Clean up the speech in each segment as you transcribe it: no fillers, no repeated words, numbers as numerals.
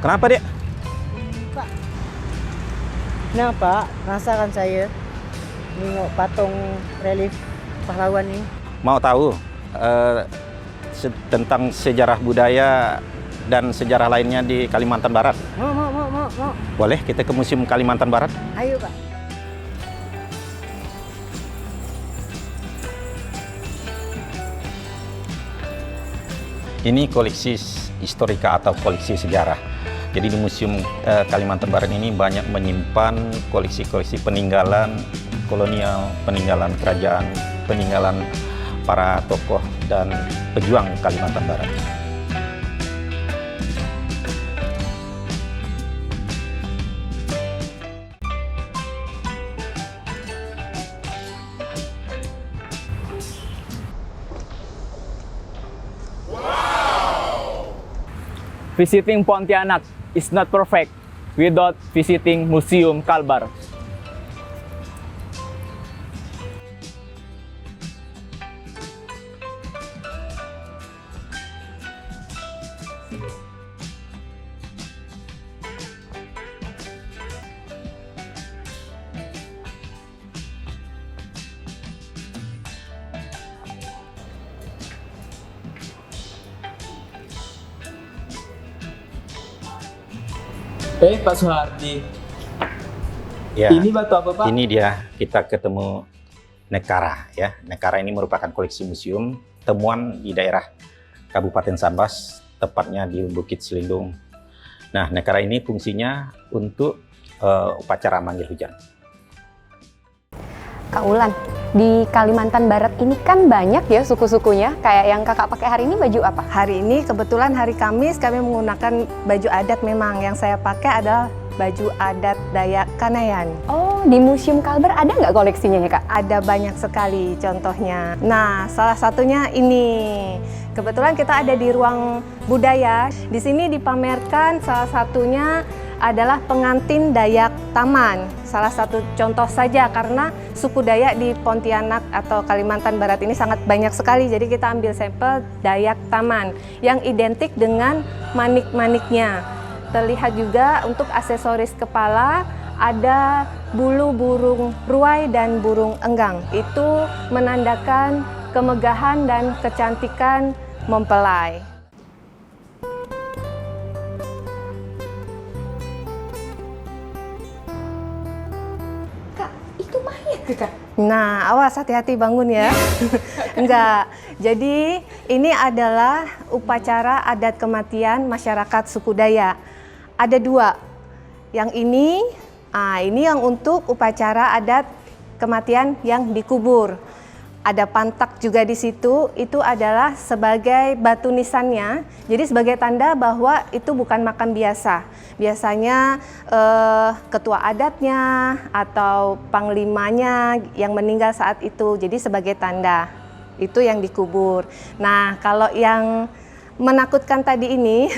Kenapa, Dek? Pak, kenapa rasakan saya nengok patung relief pahlawan ini? Mau tahu tentang sejarah budaya dan sejarah lainnya di Kalimantan Barat? Mau. Boleh kita ke Museum Kalimantan Barat? Ayo, Pak. Ini koleksi historika atau koleksi sejarah. Jadi di Museum Kalimantan Barat ini banyak menyimpan koleksi-koleksi peninggalan kolonial, peninggalan kerajaan, peninggalan para tokoh dan pejuang Kalimantan Barat. Visiting Pontianak is not perfect without visiting Museum Kalbar. Pak Soehardi, Ya, ini batu apa, Pak? ini dia kita ketemu Nekara ya. Nekara ini merupakan koleksi museum temuan di daerah Kabupaten Sambas, tepatnya di Bukit Selindung. Nah, Nekara ini fungsinya untuk upacara manggil hujan. Kak Ulan, di Kalimantan Barat ini kan banyak ya suku-sukunya. Kayak yang kakak pakai hari ini baju apa? Hari ini kebetulan hari Kamis kami menggunakan baju adat memang. Yang saya pakai adalah baju adat Dayak Kanayan. Oh, di Museum Kalbar ada nggak koleksinya ya, Kak? Ada banyak sekali contohnya. Nah, salah satunya ini. Kebetulan kita ada di ruang budaya. Di sini dipamerkan salah satunya adalah pengantin Dayak Taman. Salah satu contoh saja karena suku Dayak di Pontianak atau Kalimantan Barat ini sangat banyak sekali. Jadi kita ambil sampel Dayak Taman yang identik dengan manik-maniknya. Terlihat juga untuk aksesoris kepala ada bulu burung ruai dan burung enggang. Itu menandakan kemegahan dan kecantikan mempelai. Nah, awas hati-hati bangun ya. Enggak. Jadi ini adalah upacara adat kematian masyarakat suku Dayak. Ada dua. Yang ini yang untuk upacara adat kematian yang dikubur. Ada pantak juga di situ, itu adalah sebagai batu nisannya. Jadi sebagai tanda bahwa itu bukan makam biasa. Biasanya ketua adatnya atau panglimanya yang meninggal saat itu. Jadi sebagai tanda itu yang dikubur. Nah, kalau yang menakutkan tadi ini,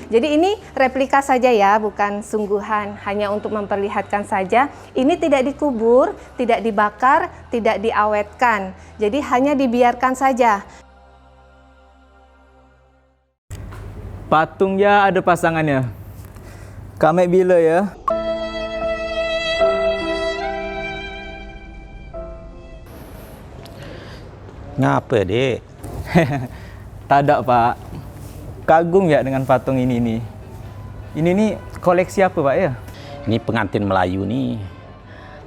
jadi ini replika saja ya, bukan sungguhan, hanya untuk memperlihatkan saja. Ini tidak dikubur, tidak dibakar, tidak diawetkan, jadi hanya dibiarkan saja. Patungnya ada pasangannya. Kame bila ya? Ngapa, Dek? Tadak, Pak. Kagum ya dengan patung ini nih. Ini nih koleksi apa, Pak ya? Ini pengantin Melayu nih.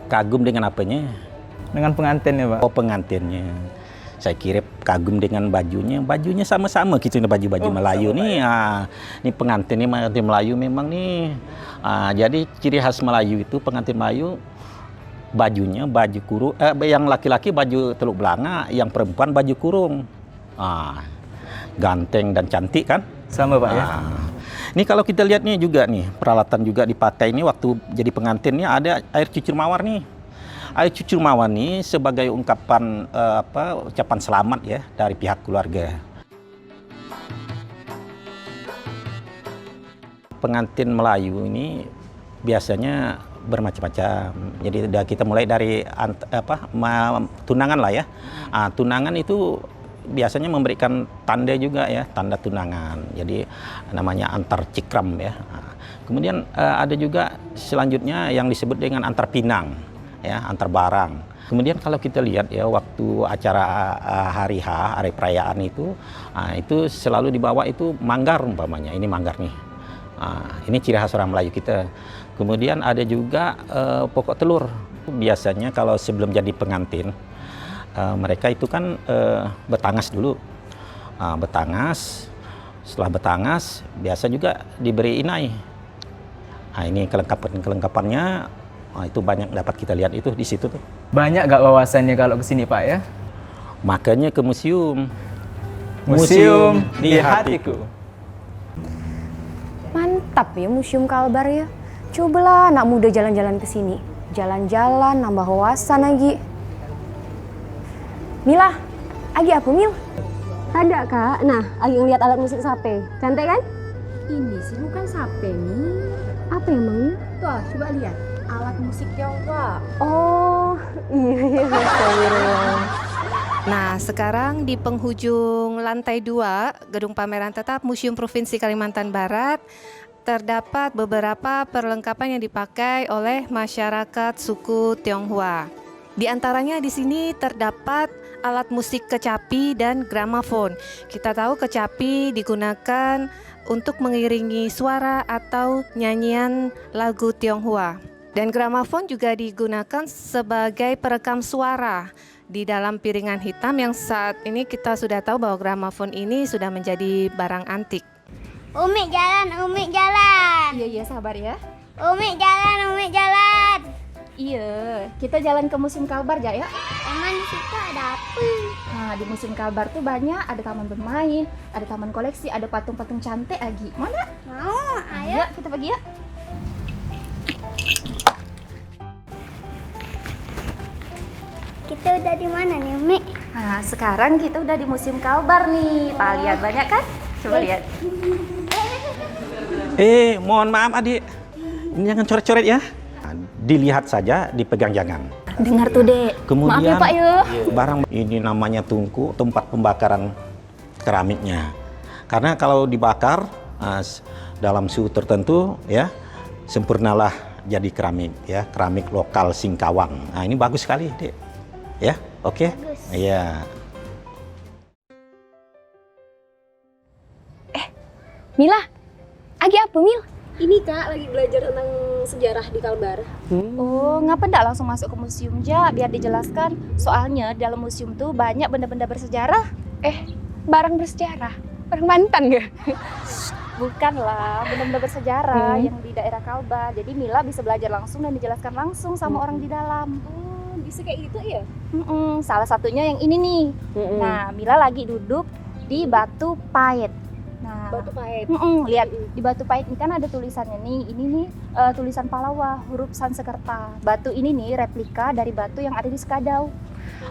Kagum dengan apanya? Dengan pengantinnya, Pak. Oh, pengantinnya. Saya kira kagum dengan bajunya. Bajunya sama-sama gitu, baju-baju Melayu nih. Ini pengantin Melayu memang nih. Jadi ciri khas Melayu itu pengantin Melayu bajunya baju kurung. Yang laki-laki baju teluk belanga, yang perempuan baju kurung. Ganteng dan cantik kan? Sama, Pak ya. Ini kalau kita lihat nih juga nih peralatan juga dipakai ini waktu jadi pengantinnya ada air cucur mawar nih. Air cucur mawar nih sebagai ungkapan ucapan selamat ya dari pihak keluarga. Pengantin Melayu ini biasanya bermacam-macam. Jadi kita mulai dari tunangan lah ya. Tunangan itu biasanya memberikan tanda juga ya, tanda tunangan. Jadi namanya antar cikram ya. Kemudian ada juga selanjutnya yang disebut dengan antar pinang, ya, antar barang. Kemudian kalau kita lihat ya waktu acara hari H, hari perayaan itu selalu dibawa itu manggar umpamanya. Ini manggar nih. Ini ciri khas orang Melayu kita. Kemudian ada juga pokok telur. Biasanya kalau sebelum jadi pengantin, mereka itu kan betangas dulu. Betangas, setelah betangas biasa juga diberi inai. Ini kelengkapannya itu banyak dapat kita lihat itu di situ tuh. Banyak gak wawasannya kalau kesini Pak ya? Makanya ke museum. Museum di hatiku. Mantap ya Museum Kalbar ya. Cobalah anak muda jalan-jalan ke sini. Jalan-jalan, nambah wawasan lagi. Mila, Agi apa Mil? Ada kak, nah lagi ngeliat alat musik sape, cantik kan? Ini sih bukan sape nih. Apa emangnya? Tuh, coba lihat. Alat musik Tionghoa. Oh iya, astagfirullah. Nah, sekarang di penghujung lantai 2 Gedung Pameran Tetap Museum Provinsi Kalimantan Barat terdapat beberapa perlengkapan yang dipakai oleh masyarakat suku Tionghoa. Di antaranya di sini terdapat alat musik kecapi dan gramafon. Kita tahu kecapi digunakan untuk mengiringi suara atau nyanyian lagu Tionghoa. Dan gramafon juga digunakan sebagai perekam suara di dalam piringan hitam yang saat ini kita sudah tahu bahwa gramafon ini sudah menjadi barang antik. Umi jalan. Iya, sabar ya. Umi jalan. Iya, kita jalan ke Museum Kalbar ya. Emang di situ ada apa? Nah, di Museum Kalbar tuh banyak, ada taman bermain, ada taman koleksi, ada patung-patung cantik lagi. Mana? Mau, ayo. Ayo, kita pergi ya. Kita udah di mana nih, Umi? Nah, sekarang kita udah di Museum Kalbar nih. Pak, lihat banyak kan? Coba lihat. Mohon maaf adik, ini jangan coret-coret ya. Dilihat saja, dipegang jangan. Dengar tuh, Dek. Kemudian Maaf ya, Pak ya. barang ini namanya tungku, tempat pembakaran keramiknya. Karena kalau dibakar dalam suhu tertentu ya, sempurnalah jadi keramik ya, keramik lokal Singkawang. Nah, ini bagus sekali, Dek. Ya, oke? Iya. Mila, Agi apa Mil? Ini kak lagi belajar tentang sejarah di Kalbar. Oh, ngapa enggak langsung masuk ke museum aja biar dijelaskan? Soalnya di dalam museum tuh banyak benda-benda bersejarah. Barang bersejarah? Barang mantan gak? Bukan lah, benda-benda bersejarah yang di daerah Kalbar. Jadi Mila bisa belajar langsung dan dijelaskan langsung sama orang di dalam. Oh, bisa kayak gitu ya? Salah satunya yang ini nih. Nah, Mila lagi duduk di Batu Pait. Nah, Batu Pait. Lihat di Batu Pait ini kan ada tulisannya nih. Ini nih tulisan Palawa, huruf Sansekerta. Batu ini nih replika dari batu yang ada di Skadau.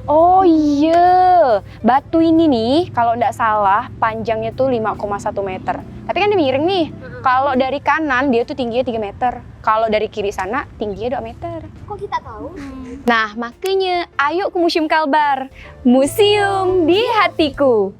Oh iya, batu ini nih kalau nggak salah panjangnya tuh 5,1 meter. Tapi kan dia miring nih. Kalau dari kanan dia tuh tingginya 3 meter. Kalau dari kiri sana tingginya 2 meter. Kok kita tahu? Nah makanya ayo ke Museum Kalbar. Museum di hatiku.